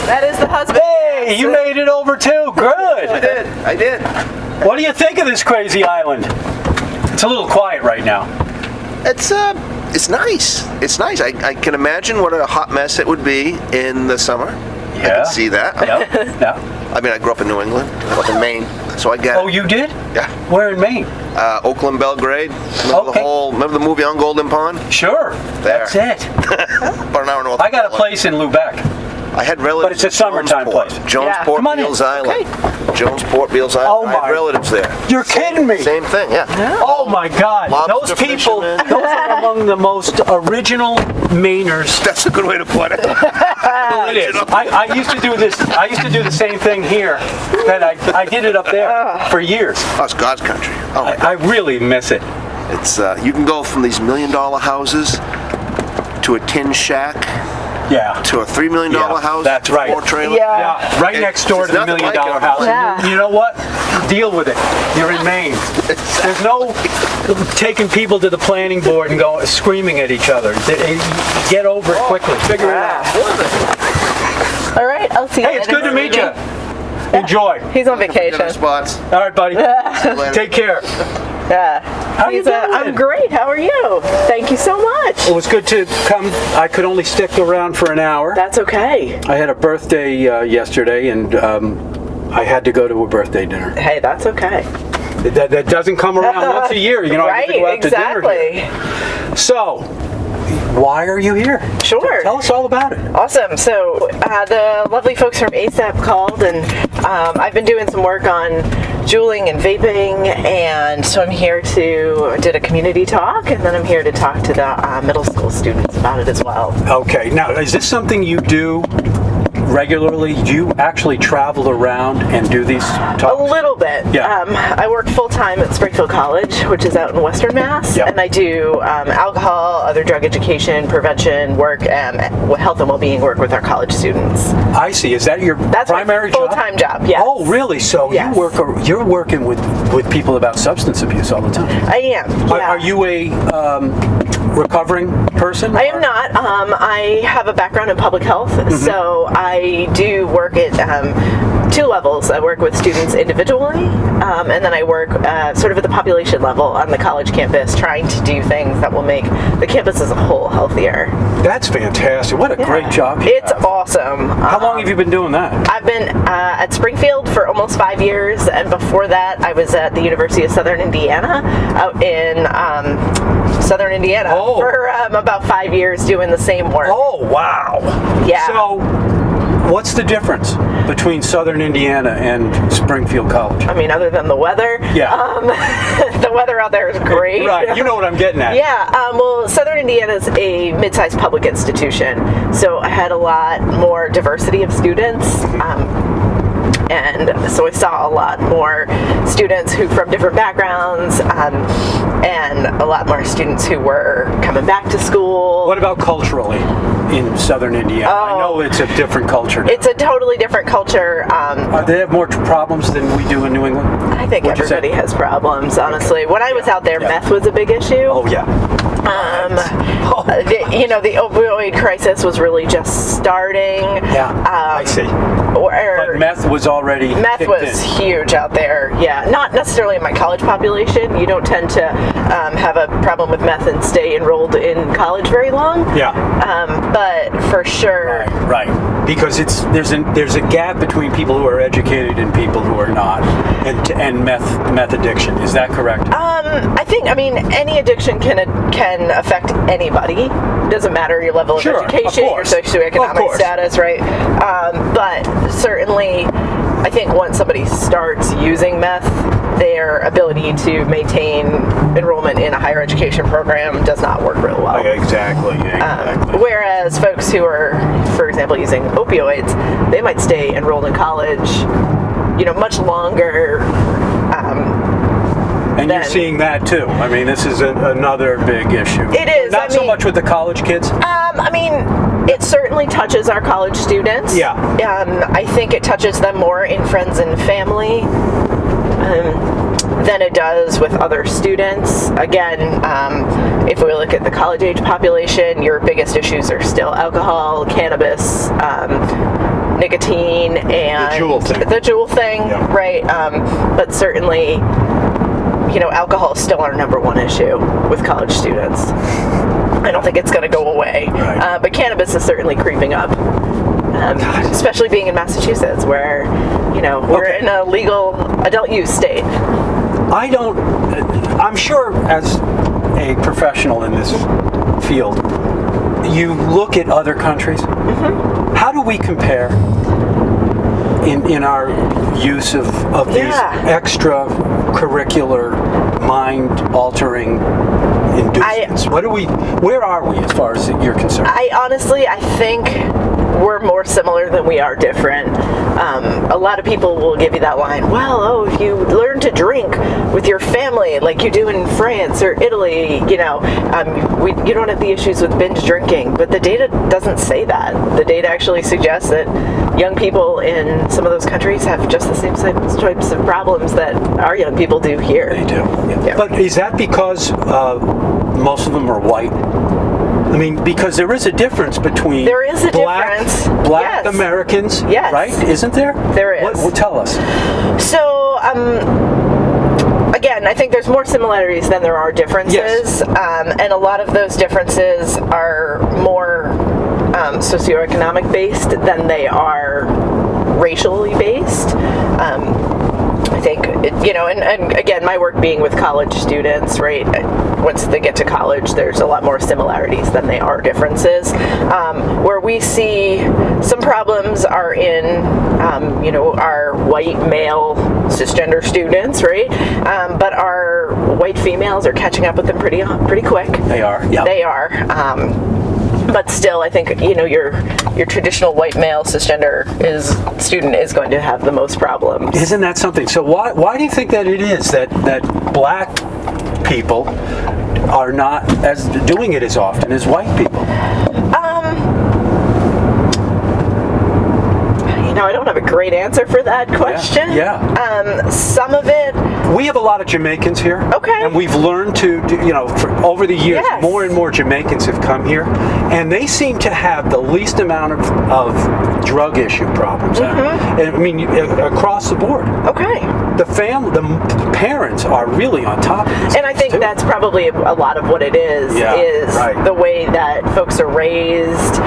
That is the husband. Hey, you made it over too. Good. I did. What do you think of this crazy island? It's a little quiet right now. It's nice. It's nice. I can imagine what a hot mess it would be in the summer. I Yeah. can see that. Yeah. I mean, I grew up in New England, I grew up in Maine, so I get Oh, it. you did? Yeah. Where in Maine? Oakland, Belgrade. Remember Okay. remember the movie On Golden Pond? Sure. There. That's it. About an hour north. I got a of Portland. place in Lubeck. I had relatives. But it's a summertime Jonesport. place. Jonesport, Come on in. Beals Island. Jonesport, Beals Island. Oh I had my- relatives there. You're kidding me. Same thing, yeah. Oh my God! Lobster Those people, fishermen. those are among the most original Mainers. That's a good way to put it. It is. I used to do this. I used to do the same thing here. That I did it up there for years. Oh, it's God's country. Oh my God. I really miss it. It's you can go from these $1 million houses to a tin shack Yeah. to a $3 million Yeah, house. that's right. 4 trailer. Yeah. Yeah, right It- next door it's to the $1 nothing million like it. house. Yeah. You know what? Deal with it. You're in Maine. There's no taking people to the planning board and go screaming at each other. Get over it quickly. Figure it out. All right, I'll see you Hey, it's later. good to meet you. Enjoy. He's on Dinner vacation. spots. All right, buddy. Later. Take care. Yeah. How you doing? I'm great. How are you? Thank you so much. It was good to come. I could only stick around for an hour. That's okay. I had a birthday yesterday, and I had to go to a birthday dinner. Hey, that's okay. That doesn't come around once a year. You know, I get to go out to dinner exactly. here. So, why are you here? Sure. Tell us all about it. Awesome. So the lovely folks from ASAP called, and I've been doing some work on juuling and vaping, and so I'm here did a community talk, and then I'm here to talk to the middle school students about it as well. Okay. Now, is this something you do regularly? Do you actually travel around and do these talks? A little bit. Yeah. I work full-time at Springfield College, which is out in Western Mass, Yep. and I do alcohol, other drug education, prevention work, and health and well-being work with our college students. I see. Is that your That's primary my full-time job, yes. Oh, really? So Yes. you're working with people about substance abuse all the time. I am. Yeah. Are you a recovering person? I am not. I have a background in public health, Mm-hmm. so I do work at 2 levels. I work with students individually, and then I work sort of at the population level on the college campus, trying to do things that will make the campus as a whole healthier. That's fantastic. What a great job you It's have. awesome. How long have you been doing that? I've been at Springfield for almost 5 years, and before that I was at the University of Southern Indiana out in Southern Indiana for about 5 years doing the same work. Oh, wow. Yeah. So, what's the difference between Southern Indiana and Springfield College? I mean, other than the weather, the weather out there is great. Right, you know what I'm getting at. Yeah, well, Southern Indiana is a mid-sized public institution, so I had a lot more diversity of students. And so I saw a lot more students who from different backgrounds, and a lot more students who were coming back to school. What about culturally in Southern Indiana? I know it's a different culture now. It's a totally different culture. They have more problems than we do in New England? I think What'd you say? everybody has problems, honestly. When I was out there, meth was a big issue. Oh, yeah. The opioid crisis was really just starting. Yeah, I see. But meth was already Meth kicked was in. huge out there. Yeah, not necessarily in my college population. You don't tend to have a problem with meth and stay enrolled in college very long. Yeah. But for sure. Right. Because there's a gap between people who are educated and people who are not, and meth addiction. Is that correct? I mean, any addiction can affect anybody. Doesn't matter your level of education, your socioeconomic status, right? But certainly, I think once somebody starts using meth, their ability to maintain enrollment in a higher education program does not work real well. Exactly. Whereas folks who are, for example, using opioids, they might stay enrolled in college, much longer. And you're seeing that too. I mean, this is another big issue. It is. Not so much with the college kids. I mean, it certainly touches our college students. Yeah. I think it touches them more in friends and family than it does with other students. Again, if we look at the college age population, your biggest issues are still alcohol, cannabis, nicotine, and the Juul thing, right? But certainly, alcohol is still our number one issue with college students. I don't think it's going to go away. Right. But cannabis is certainly creeping up, especially being in Massachusetts, where, we're in a legal adult use state. I'm sure as a professional in this field, you look at other countries. Mm-hmm. How do we compare in our use of these extracurricular, mind-altering inducements? Where are we as far as you're concerned? I think we're more similar than we are different. A lot of people will give you that line, if you learn to drink with your family like you do in France or Italy, you don't have the issues with binge drinking. But the data doesn't say that. The data actually suggests that young people in some of those countries have just the same types of problems that our young people do here. They do. Yeah. But is that because most of them are white? I mean, because there is a difference between black Americans, right? Isn't there? There is. What tell us. So, again, I think there's more similarities than there are differences. Yes. And a lot of those differences are more socioeconomic based than they are racially based. I think, and again, my work being with college students, right? Once they get to college, there's a lot more similarities than they are differences. Where we see some problems are in, our white male cisgender students, right? But our white females are catching up with them pretty quick. They are. Yeah. They are. But still, I think your traditional white male cisgender student is going to have the most problems. Isn't that something? So why do you think that it is that black people are not doing it as often as white people? I don't have a great answer for that question. Yeah. Some of it. We have a lot of Jamaicans here. Okay. And we've learned to, over the years, more and more Jamaicans have come here, and they seem to have the least amount of drug issue problems. Mm-hmm. Across the board. Okay. The parents are really on top of this. And I think that's probably a lot of what it is the way that folks are raised.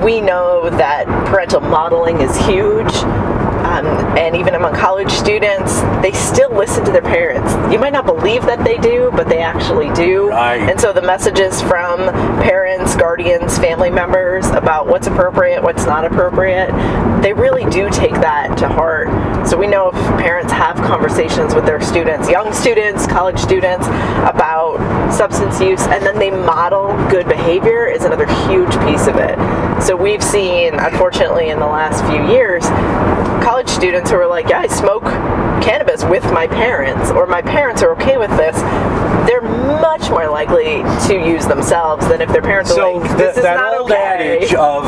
We know that parental modeling is huge. And even among college students, they still listen to their parents. You might not believe that they do, but they actually do. Right. And so the messages from parents, guardians, family members about what's appropriate, what's not appropriate, they really do take that to heart. So we know if parents have conversations with their students, young students, college students, about substance use, and then they model good behavior is another huge piece of it. So we've seen, unfortunately, in the last few years, college students who are like, I smoke cannabis with my parents, or my parents are okay with this. They're much more likely to use themselves than if their parents are like, this is not okay. So that old adage of,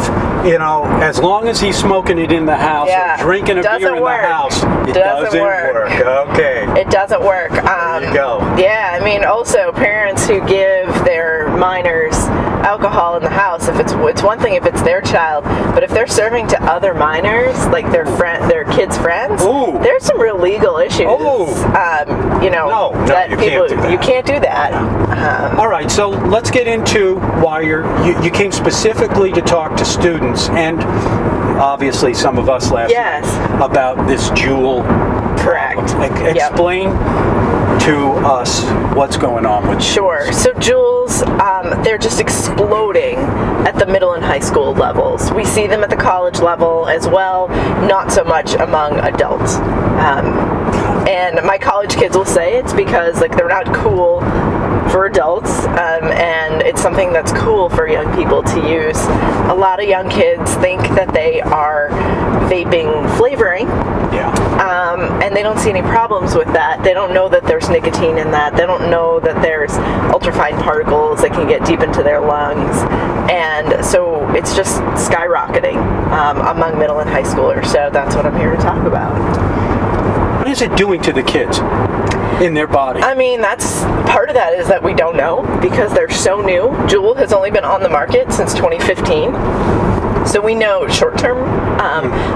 as long as he's smoking it in the house or drinking a beer in the house, it doesn't work. Okay. It doesn't work. There you go. Yeah, also parents who give their minors alcohol in the house, it's one thing if it's their child, but if they're serving to other minors, like their kids' friends, there's some real legal issues. You can't do that. All right, so let's get into why you came specifically to talk to students, and obviously some of us last night about this Juul. Correct. Explain to us what's going on with Sure. So Juuls, they're just exploding at the middle and high school levels. We see them at the college level as well, not so much among adults. And my college kids will say it's because they're not cool for adults, and it's something that's cool for young people to use. A lot of young kids think that they are vaping flavoring, and they don't see any problems with that. They don't know that there's nicotine in that. They don't know that there's ultrafine particles that can get deep into their lungs, and so it's just skyrocketing among middle and high schoolers. So that's what I'm here to talk about. What is it doing to the kids? in their body? I mean, that's part of that is that we don't know because they're so new. Juul has only been on the market since 2015. So we know short term,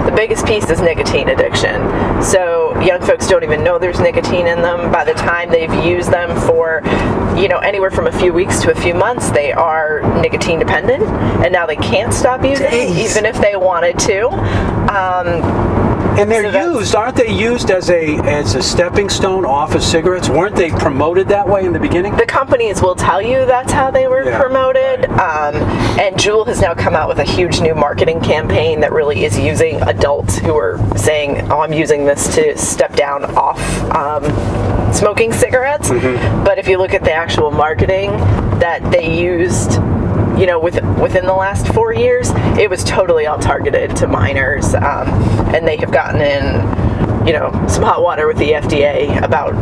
the biggest piece is nicotine addiction. So young folks don't even know there's nicotine in them. By the time they've used them for, anywhere from a few weeks to a few months, they are nicotine dependent, and now they can't stop using, even if they wanted to. And they're aren't they used as a stepping stone off of cigarettes? Weren't they promoted that way in the beginning? The companies will tell you that's how they were promoted. Right. And Juul has now come out with a huge new marketing campaign that really is using adults who are saying, I'm using this to step down off smoking cigarettes. Mm-hmm. But if you look at the actual marketing that they used, within the last 4 years, it was totally all targeted to minors, and they have gotten in, some hot water with the FDA about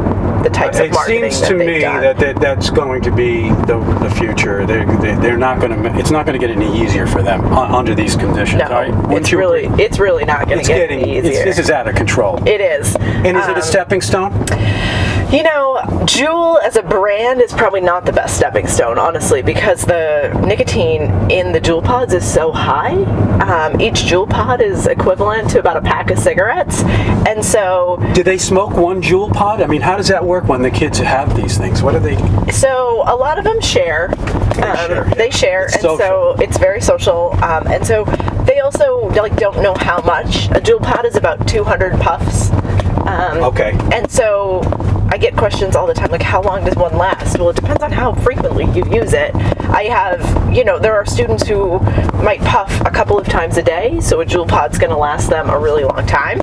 the types of marketing that they've done. It seems to me that's going to be the future. They're not going to. It's not going to get any easier for them under these conditions. No, it's really not going to get any easier. This is out of control. It is. And is it a stepping stone? Juul as a brand is probably not the best stepping stone, honestly, because the nicotine in the Juul pods is so high. Each Juul pod is equivalent to about a pack of cigarettes, and so... Do they smoke one Juul pod? I mean, how does that work when the kids have these things? What do they... So, a lot of them share. They share, and social. So it's very social, and so they also don't know how much. A Juul pod is about 200 puffs. Okay. And so I get questions all the time, like, how long does one last? Well, it depends on how frequently you use it. I have, there are students who might puff a couple of times a day, so a Juul pod's going to last them a really long time.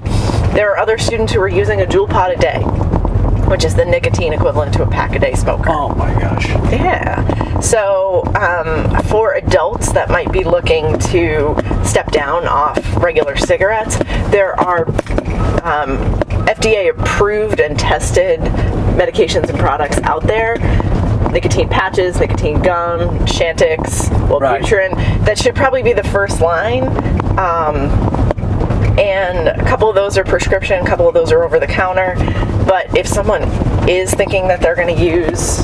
There are other students who are using a Juul pod a day, which is the nicotine equivalent to a pack-a-day smoker. Oh my gosh. Yeah. So for adults that might be looking to step down off regular cigarettes, there are FDA-approved and tested medications and products out there. Nicotine patches, nicotine gum, Chantix, Wellbutrin. Right. That should probably be the first line. And a couple of those are prescription, a couple of those are over the counter. But if someone is thinking that they're going to use,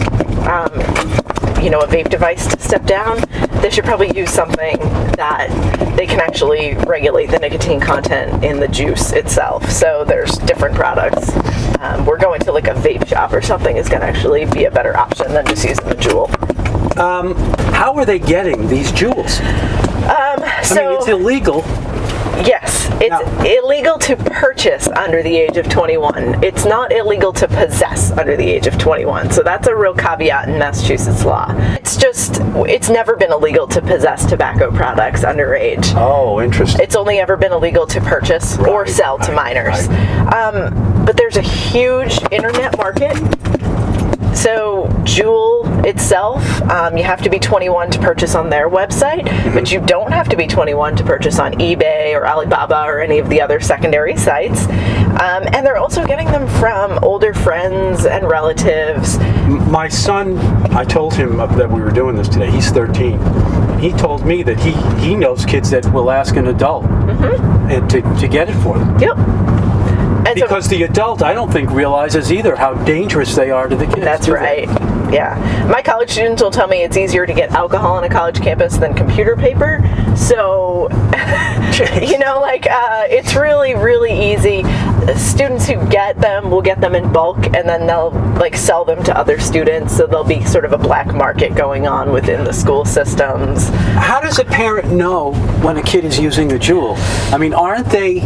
a vape device to step down, they should probably use something that they can actually regulate the nicotine content in the juice itself. So there's different products. We're going to a vape shop or something is going to actually be a better option than just using the Juul. How are they getting these Juuls? I mean, it's illegal. Yes, it's illegal to purchase under the age of 21. It's not illegal to possess under the age of 21. So that's a real caveat in Massachusetts law. It's never been illegal to possess tobacco products underage. Oh, interesting. It's only ever been illegal to purchase or sell to minors. Right. But there's a huge internet market. So Juul itself, you have to be 21 to purchase on their website, but you don't have to be 21 to purchase on eBay or Alibaba or any of the other secondary sites. And they're also getting them from older friends and relatives. My son, I told him that we were doing this today. He's 13. He told me that he knows kids that will ask an adult and to get it for them. Yep. Because the adult, I don't think, realizes either how dangerous they are to the kids. That's right. Yeah. My college students will tell me it's easier to get alcohol on a college campus than computer paper. So, it's really, really easy. Students who get them will get them in bulk, and then they'll sell them to other students. So there'll be sort of a black market going on within the school systems. How does a parent know when a kid is using a Juul? I mean, aren't they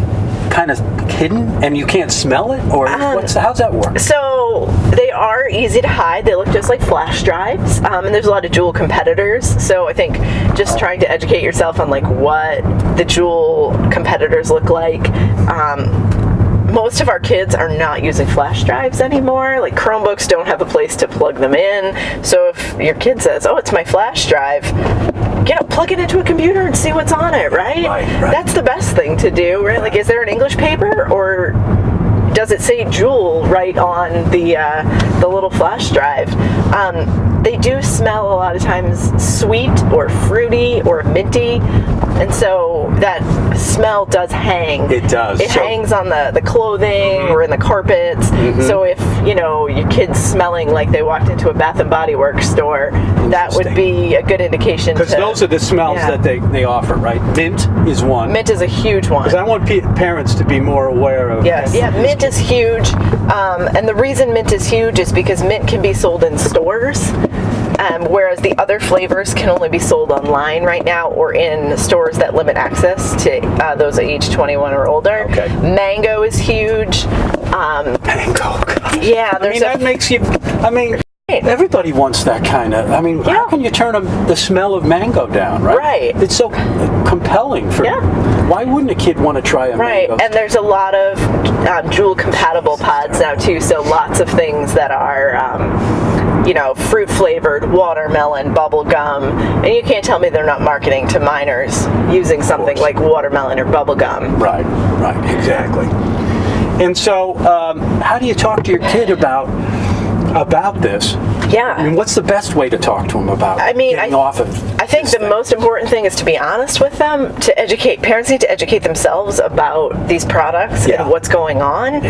kind of hidden and you can't smell it, or how's that work? So they are easy to hide. They look just like flash drives, and there's a lot of Juul competitors. So I think just trying to educate yourself on what the Juul competitors look like. Most of our kids are not using flash drives anymore. Chromebooks don't have a place to plug them in. So if your kid says, "Oh, it's my flash drive," plug it into a computer and see what's on it, right? Right. That's the best thing to do, right? Is there an English paper, or does it say Juul right on the little flash drive? they do smell a lot of times sweet or fruity or minty. And so that smell does hang. It does. It hangs on the clothing or in the carpets. So if, your kid's smelling like they walked into a Bath and Body Works store, that would be a good indication. Because those are the smells that they offer, right? Mint is one. Mint is a huge one. Because I want parents to be more aware of. Yes. Yeah, mint is huge. And the reason mint is huge is because mint can be sold in stores. Whereas the other flavors can only be sold online right now or in stores that limit access to those age 21 or older. Okay. Mango is huge. Mango. Gosh. Yeah. That makes you. Everybody wants that kind of. How can you turn the smell of mango down, right? Right. It's so compelling for. Yeah. Why wouldn't a kid want to try a mango? Right, and there's a lot of Juul compatible pods now too. So lots of things that are. Fruit flavored, watermelon, bubble gum, and you can't tell me they're not marketing to minors using something like watermelon or bubble gum. Right, exactly. And so, how do you talk to your kid about this? Yeah. What's the best way to talk to them about getting off of I think the most important thing is to be honest with them, to educate. Parents need to educate themselves about these products and what's going on,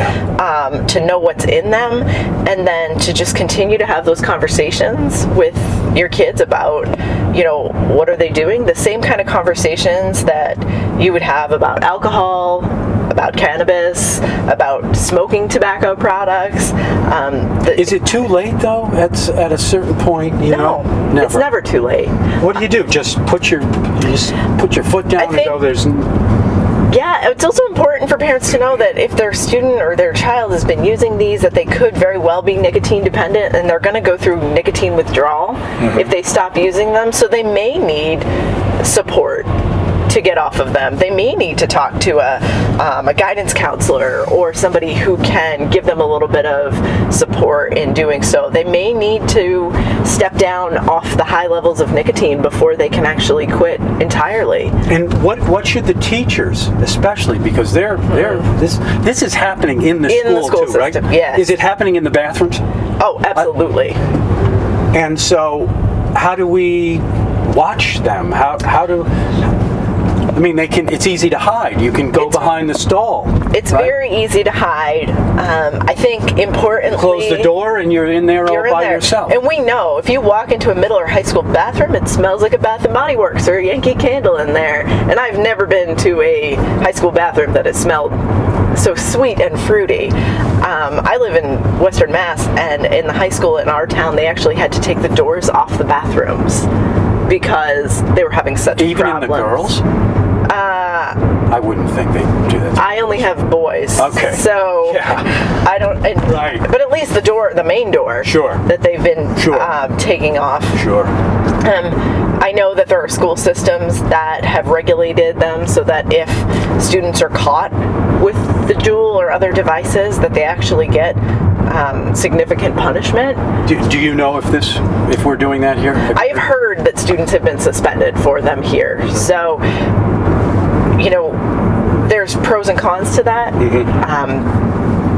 to know what's in them, and then to just continue to have those conversations with your kids about, what are they doing? The same kind of conversations that you would have about alcohol, about cannabis, about smoking tobacco products. Is it too late though? At a certain point, No, never. It's never too late. What do you do? Just put your foot down and go. There's. Yeah, it's also important for parents to know that if their student or their child has been using these, that they could very well be nicotine dependent, and they're going to go through nicotine withdrawal if they stop using them. So they may need support to get off of them. They may need to talk to a guidance counselor or somebody who can give them a little bit of support in doing so. They may need to step down off the high levels of nicotine before they can actually quit entirely. And what should the teachers, especially, because this is happening in the school too, system, right? Yes. Is it happening in the bathrooms? Oh, absolutely. And so, how do we watch them? How do? It's easy to hide. You can go behind the stall. It's very easy to hide. I think importantly... Close the door and you're in there all by yourself. And we know, if you walk into a middle or high school bathroom, it smells like a Bath and Body Works or a Yankee Candle in there. And I've never been to a high school bathroom that has smelled so sweet and fruity. I live in Western Mass, and in the high school in our town, they actually had to take the doors off the bathrooms because they were having such problems. Even in the girls? I wouldn't think they'd do that. I only have boys. Okay. So I don't. Right. But at least the main door. Sure. That they've been taking off. Sure. I know that there are school systems that have regulated them so that if students are caught with the Juul or other devices, that they actually get significant punishment. Do you know if we're doing that here? I have heard that students have been suspended for them here. So, there's pros and cons to that.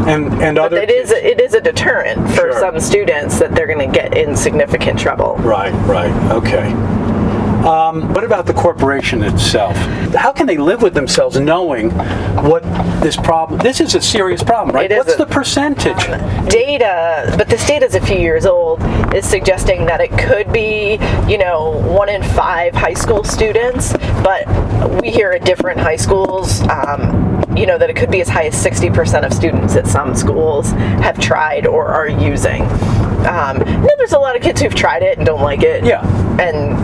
And other it is a deterrent for some students that they're going to get in significant trouble. Right. Okay. What about the corporation itself? How can they live with themselves knowing what this is a serious problem, right? What's the percentage? But this data is a few years old, is suggesting that it could be, 1 in 5 high school students, but we hear at different high schools, that it could be as high as 60% of students at some schools have tried or are using. There's a lot of kids who've tried it and don't like it. Yeah. And,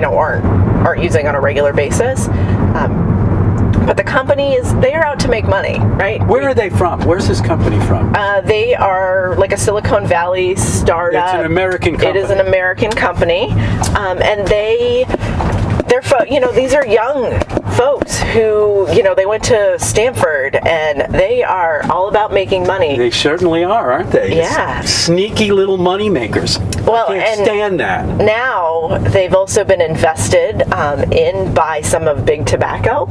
aren't using on a regular basis. But the company they are out to make money, right? Where are they from? Where's this company from? They are like a Silicon Valley startup. It's an American company. It is an American company. And these are young folks who, they went to Stanford, and they are all about making money. They certainly are, aren't they? Yeah. Sneaky little money makers. Well, I can't stand that. Now they've also been invested in by some of Big Tobacco,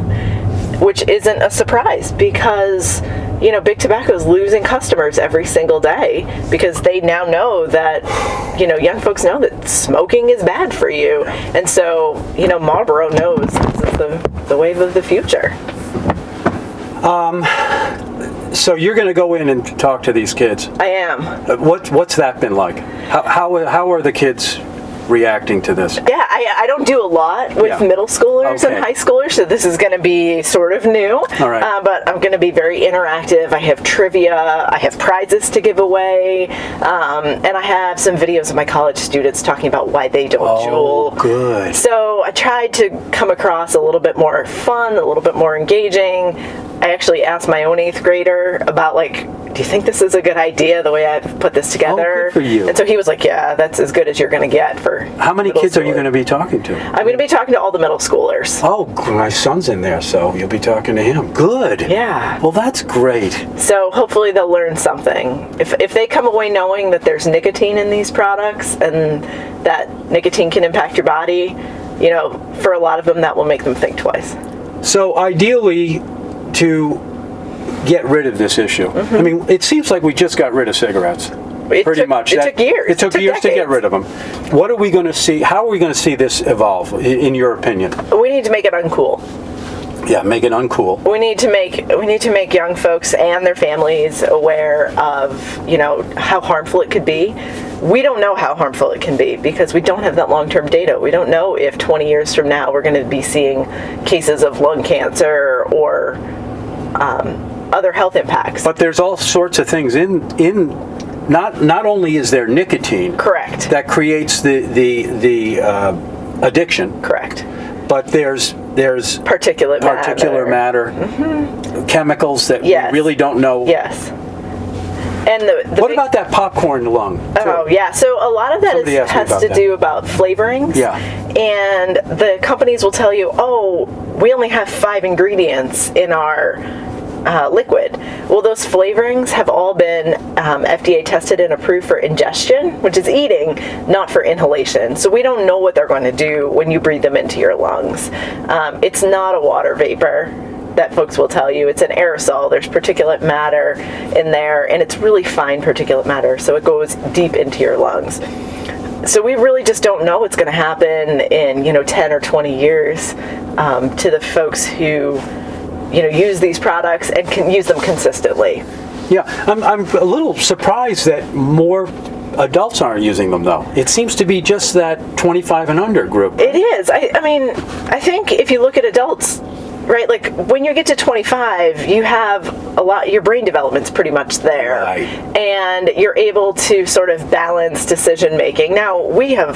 which isn't a surprise because Big Tobacco is losing customers every single day because they now know that, young folks know that smoking is bad for you. And so, Marlboro knows this is the wave of the future. So you're going to go in and talk to these kids. I am. What's that been like? How are the kids reacting to this? Yeah, I don't do a lot with middle schoolers and high schoolers, so this is going to be sort of new. All right. But I'm going to be very interactive. I have trivia, I have prizes to give away, and I have some videos of my college students talking about why they don't juul. Oh, good. So I tried to come across a little bit more fun, a little bit more engaging. I actually asked my own 8th grader about, do you think this is a good idea, the way I've put this together? Oh, good for you. And so he was like, yeah, that's as good as you're going to get for How many kids are you going to be talking to? I'm going to be talking to all the middle schoolers. Oh, my son's in there, so you'll be talking to him. Good. Yeah. Well, that's great. So hopefully they'll learn something. If they come away knowing that there's nicotine in these products and that nicotine can impact your body, for a lot of them that will make them think twice. So ideally, to get rid of this issue, I mean, it seems like we just got rid of cigarettes. Pretty much. It took years. It took years to get rid of them. What are we going to see? How are we going to see this evolve, in your opinion? We need to make it uncool. Yeah, make it uncool. We need to make young folks and their families aware of, how harmful it could be. We don't know how harmful it can be because we don't have that long-term data. We don't know if 20 years from now we're going to be seeing cases of lung cancer or other health impacts. But there's all sorts of things in not only is there nicotine, correct, that creates the addiction, correct, but there's particulate matter, chemicals that we really don't know. Yes. And what about that popcorn lung? Oh, yeah. So a lot of that has to do about flavorings. Yeah. And the companies will tell you, we only have 5 ingredients in our liquid. Well, those flavorings have all been FDA tested and approved for ingestion, which is eating, not for inhalation. So we don't know what they're going to do when you breathe them into your lungs. It's not a water vapor that folks will tell you. It's an aerosol. There's particulate matter in there, and it's really fine particulate matter, so it goes deep into your lungs. So we really just don't know what's going to happen in 10 or 20 years to the folks who use these products and can use them consistently. Yeah, I'm a little surprised that more adults aren't using them, though. It seems to be just that 25 and under group. It is. I mean, I think if you look at adults, right, like when you get to 25, you have your brain development's pretty much there. Right. And you're able to sort of balance decision making. Now, we have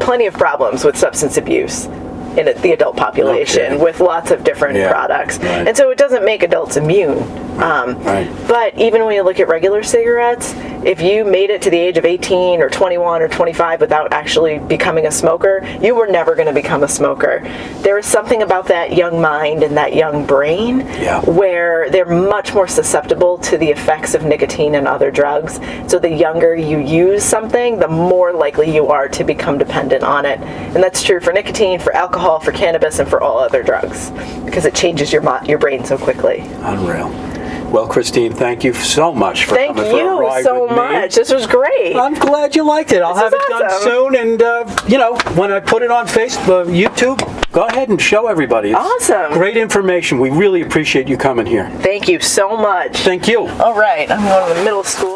plenty of problems with substance abuse in the adult population with lots of different products. Right. And so it doesn't make adults immune. But even when you look at regular cigarettes, if you made it to the age of 18 or 21 or 25 without actually becoming a smoker, you were never going to become a smoker. There is something about that young mind and that young brain where they're much more susceptible to the effects of nicotine and other drugs. So the younger you use something, the more likely you are to become dependent on it. And that's true for nicotine, for alcohol, for cannabis, and for all other drugs because it changes your brain so quickly. Unreal. Well, Christine, thank you so much for coming for a ride with me. Thank you so much. This was great. I'm glad you liked it. I'll have it done soon, and when I put it on Facebook, YouTube, go ahead and show everybody. It's awesome. Great information. We really appreciate you coming here. Thank you so much. Thank you. All right, I'm going to the middle school.